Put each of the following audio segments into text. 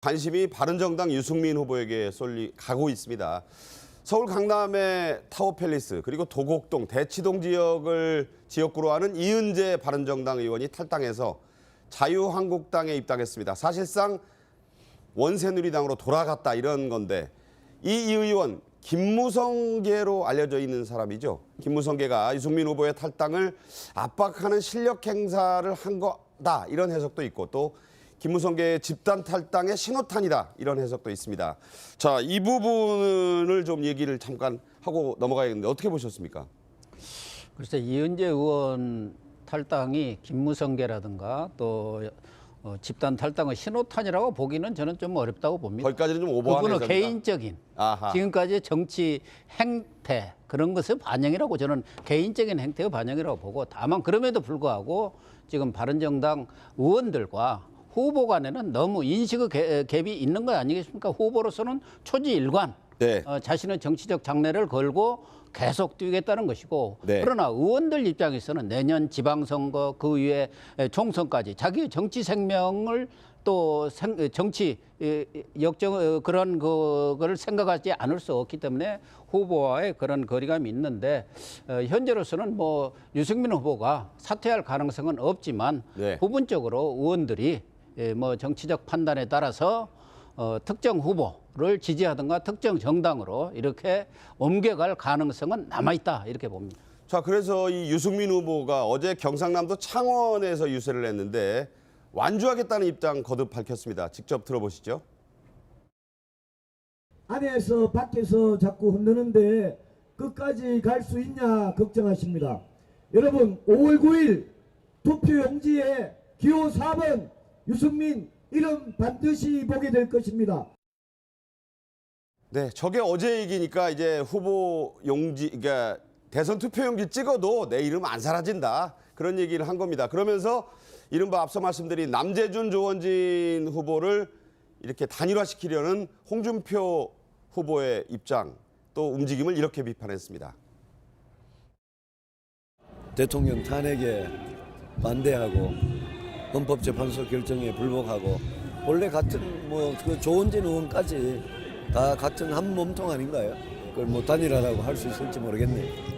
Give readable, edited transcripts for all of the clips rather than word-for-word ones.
관심이 바른정당 유승민 후보에게 가고 있습니다. 서울 강남의 타워팰리스 그리고 도곡동, 대치동 지역구로 하는 이은재 바른정당 의원이 탈당해서 자유한국당에 입당했습니다. 사실상 원새누리당으로 돌아갔다 이런 건데 이 의원 김무성계로 알려져 있는 사람이죠. 김무성계가 유승민 후보의 탈당을 압박하는 실력 행사를 한 거다 이런 해석도 있고 또 김무성계의 집단 탈당의 신호탄이다 이런 해석도 있습니다. 자, 이 부분을 좀 얘기를 잠깐 하고 넘어가야겠는데 어떻게 보셨습니까? 글쎄 이은재 의원 탈당이 김무성계라든가 또 집단 탈당의 신호탄이라고 보기는 저는 좀 어렵다고 봅니다. 거기까지는 좀 오버한 그분은 해석이다. 개인적인 아하. 지금까지 정치 행태 그런 것의 반영이라고 저는 개인적인 행태의 반영이라고 보고 다만 그럼에도 불구하고 지금 바른정당 의원들과 후보 간에는 너무 인식의 갭이 있는 거 아니겠습니까? 후보로서는 초지일관 네. 자신의 정치적 장래를 걸고 계속 뛰겠다는 것이고 네. 그러나 의원들 입장에서는 내년 지방선거 그 이후에 총선까지 자기의 정치 생명을 또 정치 역정 그런 거를 생각하지 않을 수 없기 때문에 후보와의 그런 거리감이 있는데 현재로서는 뭐 유승민 후보가 사퇴할 가능성은 없지만 네. 부분적으로 의원들이 뭐 정치적 판단에 따라서 특정 후보를 지지하든가 특정 정당으로 이렇게 옮겨갈 가능성은 남아있다 이렇게 봅니다. 자, 그래서 이 유승민 후보가 어제 경상남도 창원에서 유세를 했는데 완주하겠다는 입장 거듭 밝혔습니다. 직접 들어보시죠. 안에서 밖에서 자꾸 흔드는데 끝까지 갈 수 있냐 걱정하십니다. 여러분 5월 9일 투표용지에 기호 4번 유승민 이름 반드시 보게 될 것입니다. 네, 저게 어제 얘기니까 이제 후보 용지, 그러니까 대선 투표용지 찍어도 내 이름 안 사라진다. 그런 얘기를 한 겁니다. 그러면서 이른바 앞서 말씀드린 남재준, 조원진 후보를 이렇게 단일화시키려는 홍준표 후보의 입장, 또 움직임을 이렇게 비판했습니다. 대통령 탄핵에 반대하고 헌법재판소 결정에 불복하고 원래 같은 뭐 그 조원진 의원까지 다 같은 한 몸통 아닌가요? 그걸 뭐 단일화라고 할 수 있을지 모르겠네요.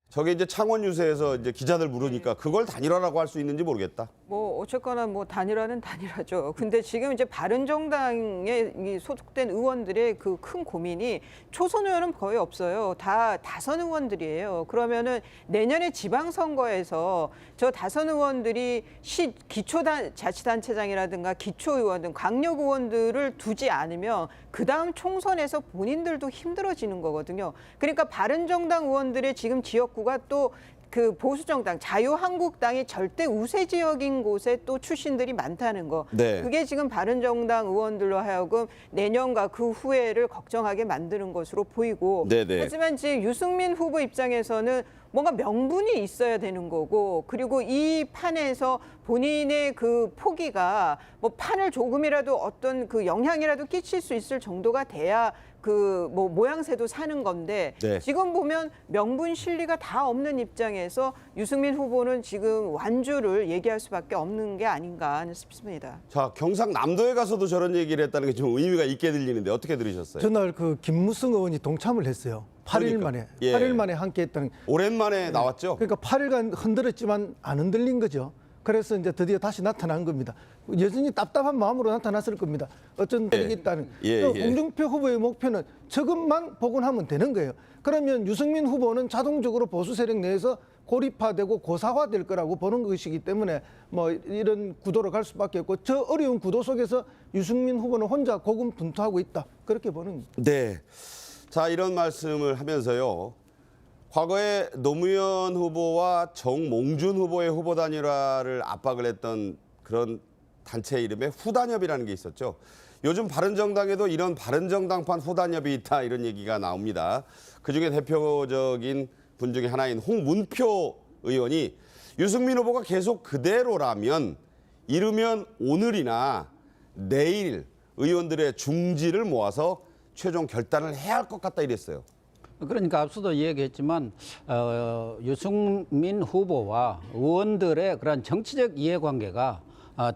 저게 이제 창원 유세에서 이제 기자들 물으니까 그걸 단일화라고 할 수 있는지 모르겠다. 뭐 어쨌거나 뭐 단일화는 단일화죠. 근데 지금 이제 바른정당에 소속된 의원들의 그 큰 고민이 초선 의원은 거의 없어요. 다 다선 의원들이에요. 그러면은 내년에 지방선거에서 저 다선 의원들이 기초자치단체장이라든가 기초의원 등 강력 의원들을 두지 않으면 그 다음 총선에서 본인들도 힘들어지는 거거든요. 그러니까 바른정당 의원들의 지금 지역구가 또 그 보수정당 자유한국당이 절대 우세 지역인 곳에 또 출신들이 많다는 거. 네. 그게 지금 바른정당 의원들로 하여금 내년과 그 후회를 걱정하게 만드는 것으로 보이고. 네네. 하지만 지금 유승민 후보 입장에서는 뭔가 명분이 있어야 되는 거고 그리고 이 판에서 본인의 그 포기가 뭐 판을 조금이라도 어떤 그 영향이라도 끼칠 수 있을 정도가 돼야 그 뭐 모양새도 사는 건데 네. 지금 보면 명분 실리가 다 없는 입장에서 유승민 후보는 지금 완주를 얘기할 수밖에 없는 게 아닌가 싶습니다. 자, 경상남도에 가서도 저런 얘기를 했다는 게 좀 의미가 있게 들리는데 어떻게 들으셨어요? 전날 그 김무성 의원이 동참을 했어요. 8일 만에. 예. 8일 만에 함께 했다는. 오랜만에 나왔죠? 그러니까 8일간 흔들었지만 안 흔들린 거죠. 그래서 이제 드디어 다시 나타난 겁니다. 여전히 답답한 마음으로 나타났을 겁니다. 어쩐 일이 있다는. 예, 또 예. 홍준표 후보의 목표는 저것만 복원하면 되는 거예요. 그러면 유승민 후보는 자동적으로 보수 세력 내에서 고립화되고 고사화될 거라고 보는 것이기 때문에 뭐 이런 구도로 갈 수밖에 없고 저 어려운 구도 속에서 유승민 후보는 혼자 고군분투하고 있다. 그렇게 보는 겁니다. 네. 자, 이런 말씀을 하면서요. 과거에 노무현 후보와 정몽준 후보의 후보 단일화를 압박을 했던 그런 단체 이름에 후단협이라는 게 있었죠. 요즘 바른정당에도 이런 바른정당판 후단협이 있다 이런 얘기가 나옵니다. 그중에 대표적인 분 중에 하나인 홍문표 의원이 유승민 후보가 계속 그대로라면 이르면 오늘이나 내일 의원들의 중지를 모아서 최종 결단을 해야 할 것 같다 이랬어요. 그러니까 앞서도 이야기했지만 유승민 후보와 의원들의 그런 정치적 이해관계가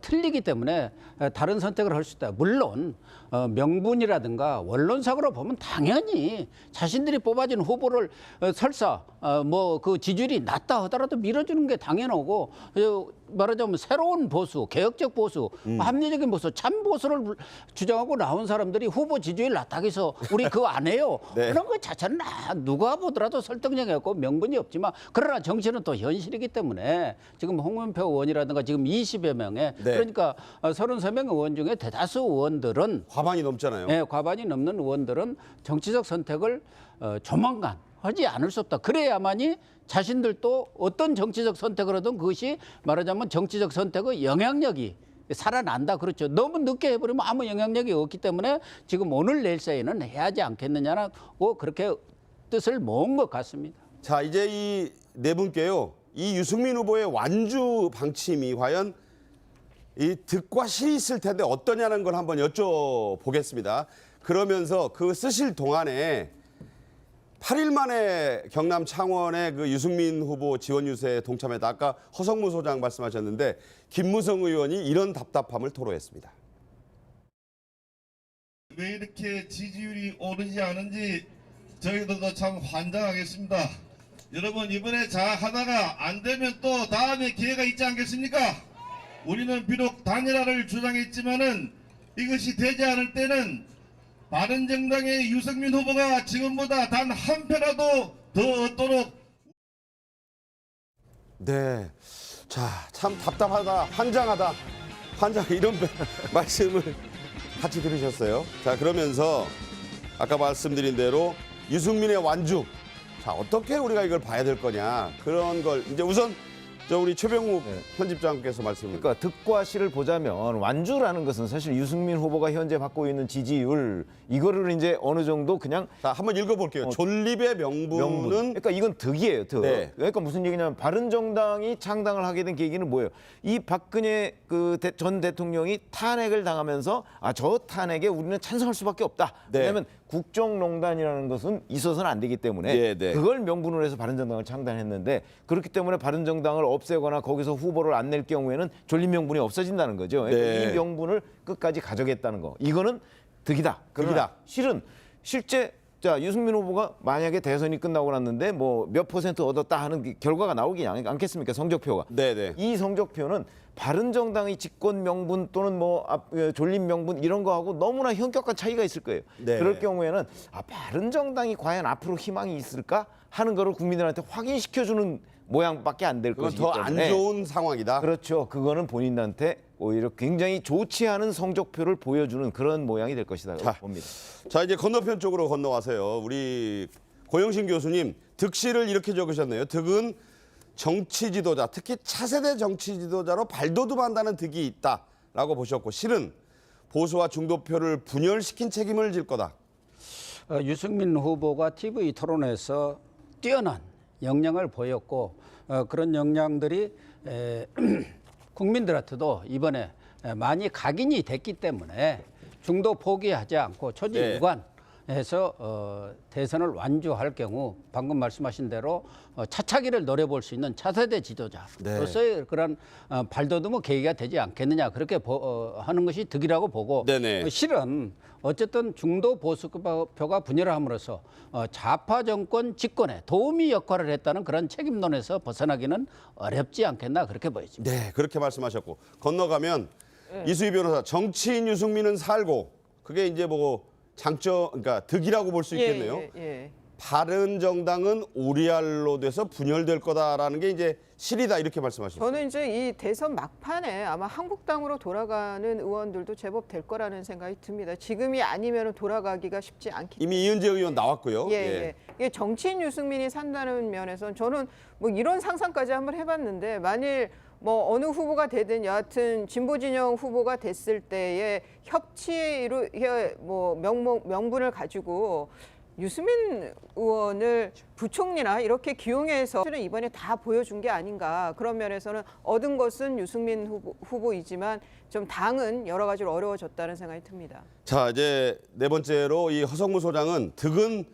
틀리기 때문에 다른 선택을 할 수 있다. 물론 명분이라든가 원론상으로 보면 당연히 자신들이 뽑아준 후보를 설사 뭐 그 지지율이 낮다 하더라도 밀어주는 게 당연하고 말하자면 새로운 보수, 개혁적 보수, 합리적인 보수, 참 보수를 주장하고 나온 사람들이 후보 지지율 낮다고 해서 우리 그거 안 해요. 네. 그런 거 자체는 누가 보더라도 설득력이 없고 명분이 없지만 그러나 정치는 또 현실이기 때문에 지금 홍문표 의원이라든가 지금 20여 명의 네. 그러니까 33명 의원 중에 대다수 의원들은 과반이 넘잖아요. 네, 과반이 넘는 의원들은 정치적 선택을 조만간 하지 않을 수 없다. 그래야만이 자신들도 어떤 정치적 선택을 하든 그것이 말하자면 정치적 선택의 영향력이 살아난다. 그렇죠. 너무 늦게 해버리면 아무 영향력이 없기 때문에 지금 오늘 내일 사이에는 해야 하지 않겠느냐고 그렇게 뜻을 모은 것 같습니다. 자, 이제 이 네 분께요. 이 유승민 후보의 완주 방침이 과연 이 득과 실이 있을 텐데 어떠냐는 걸 한번 여쭤보겠습니다. 그러면서 그 쓰실 동안에 8일 만에 경남 창원의 그 유승민 후보 지원 유세에 동참했다. 아까 허성무 소장 말씀하셨는데 김무성 의원이 이런 답답함을 토로했습니다. 왜 이렇게 지지율이 오르지 않은지 저희들도 참 환장하겠습니다. 여러분 이번에 잘 하다가 안 되면 또 다음에 기회가 있지 않겠습니까? 우리는 비록 단일화를 주장했지만은 이것이 되지 않을 때는 바른정당의 유승민 후보가 지금보다 단 한 표라도 더 얻도록. 네. 자, 참 답답하다, 환장하다, 이런 말씀을 같이 들으셨어요. 자, 그러면서 아까 말씀드린 대로 유승민의 완주. 자, 어떻게 우리가 이걸 봐야 될 거냐. 그런 걸 이제 우선 우리 최병욱 편집장께서 말씀을. 그러니까 득과 실을 보자면 완주라는 것은 사실 유승민 후보가 현재 받고 있는 지지율 이거를 이제 어느 정도 그냥 자, 한번 읽어볼게요. 존립의 명분은 그러니까 이건 득이에요, 득. 네. 그러니까 무슨 얘기냐면 바른정당이 창당을 하게 된 계기는 뭐예요? 이 박근혜 그 전 대통령이 탄핵을 당하면서 저 탄핵에 우리는 찬성할 수밖에 없다. 네. 왜냐하면 국정농단이라는 것은 있어서는 안 되기 때문에 네, 네. 그걸 명분으로 해서 바른정당을 창단했는데 그렇기 때문에 바른정당을 없애거나 거기서 후보를 안 낼 경우에는 존립 명분이 없어진다는 거죠. 그러니까 네. 이 명분을 끝까지 가져겠다는 거. 이거는 득이다. 그러나 득이다. 실은 실제 자 유승민 후보가 만약에 대선이 끝나고 났는데 뭐 몇 % 얻었다 하는 결과가 나오기 않겠습니까? 성적표가. 네네. 이 성적표는 바른정당의 집권 명분 또는 뭐 존립 명분 이런 거하고 너무나 현격한 차이가 있을 거예요. 네. 그럴 경우에는 바른정당이 과연 앞으로 희망이 있을까 하는 거를 국민들한테 확인시켜주는 모양밖에 안 될 그건 것이기 더 때문에 안 좋은 상황이다. 그렇죠. 그거는 본인한테 오히려 굉장히 좋지 않은 성적표를 보여주는 그런 모양이 될 것이다 봅니다. 자, 이제 건너편 쪽으로 건너와서요. 우리 고영신 교수님 득실을 이렇게 적으셨네요. 득은 정치 지도자, 특히 차세대 정치 지도자로 발돋움한다는 득이 있다라고 보셨고, 실은 보수와 중도표를 분열시킨 책임을 질 거다. 유승민 후보가 TV 토론에서 뛰어난 역량을 보였고 그런 역량들이 국민들한테도 이번에 많이 각인이 됐기 때문에 중도 포기하지 않고 초지일관해서 대선을 완주할 경우 방금 말씀하신 대로 차차기를 노려볼 수 있는 차세대 지도자로서의 그런 발돋움의 계기가 되지 않겠느냐 그렇게 하는 것이 득이라고 보고 네네. 실은 어쨌든 중도 보수표가 분열을 함으로써 좌파 정권 집권에 도우미 역할을 했다는 그런 책임론에서 벗어나기는 어렵지 않겠나 그렇게 보여집니다. 네, 그렇게 말씀하셨고 건너가면 이수희 변호사 정치인 유승민은 살고 그게 이제 뭐 장점 그러니까 득이라고 볼 수 있겠네요. 예. 바른정당은 오리알로 돼서 분열될 거다라는 게 이제 실이다 이렇게 말씀하셨어요. 저는 이제 이 대선 막판에 아마 한국당으로 돌아가는 의원들도 제법 될 거라는 생각이 듭니다. 지금이 아니면 돌아가기가 쉽지 않기 때문에. 이미 이은재 의원 나왔고요. 예. 이게 정치인 유승민이 산다는 면에서는 저는 뭐 이런 상상까지 한번 해봤는데 만일 뭐 어느 후보가 되든 여하튼 진보 진영 후보가 됐을 때의 협치에 뭐 명분을 가지고 유승민 의원을 부총리나 이렇게 기용해서 이번에 다 보여준 게 아닌가. 그런 면에서는 얻은 것은 유승민 후보이지만 좀 당은 여러 가지로 어려워졌다는 생각이 듭니다. 자, 이제 네 번째로 이 허성무 소장은 득은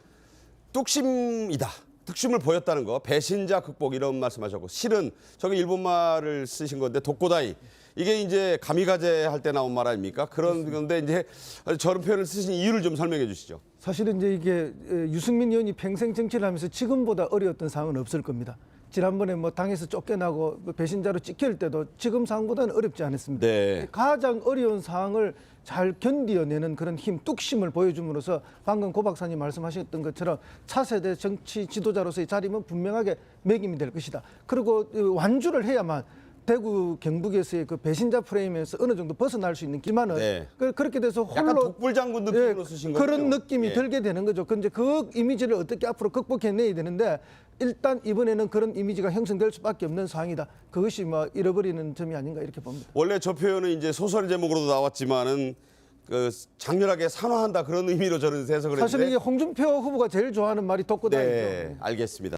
뚝심이다. 뚝심을 보였다는 거. 배신자 극복 이런 말씀하셨고 실은 저게 일본말을 쓰신 건데 독고다이. 이게 이제 가미가제 할 때 나온 말 아닙니까? 그런 건데 이제 저런 표현을 쓰신 이유를 좀 설명해 주시죠. 사실은 이제 이게 유승민 의원이 평생 정치를 하면서 지금보다 어려웠던 상황은 없을 겁니다. 지난번에 뭐 당에서 쫓겨나고 배신자로 찍힐 때도 지금 상황보다는 어렵지 않았습니다. 네. 가장 어려운 상황을 잘 견디어내는 그런 힘, 뚝심을 보여줌으로써 방금 고 박사님 말씀하셨던 것처럼 차세대 정치 지도자로서의 자리는 분명하게 매김이 될 것이다. 그리고 완주를 해야만 대구 경북에서의 그 배신자 프레임에서 어느 정도 벗어날 수 있는 기만은 네. 그렇게 돼서 홀로 약간 독불장군 느낌으로 쓰신 거죠. 그런 느낌이 예. 들게 되는 거죠. 근데 그 이미지를 어떻게 앞으로 극복해내야 되는데 일단 이번에는 그런 이미지가 형성될 수밖에 없는 상황이다. 그것이 뭐 잃어버리는 점이 아닌가 이렇게 봅니다. 원래 저 표현은 이제 소설 제목으로도 나왔지만은 그 장렬하게 산화한다 그런 의미로 저는 해석을 했는데. 사실 이게 홍준표 후보가 제일 좋아하는 말이 독고다이죠. 네, 알겠습니다.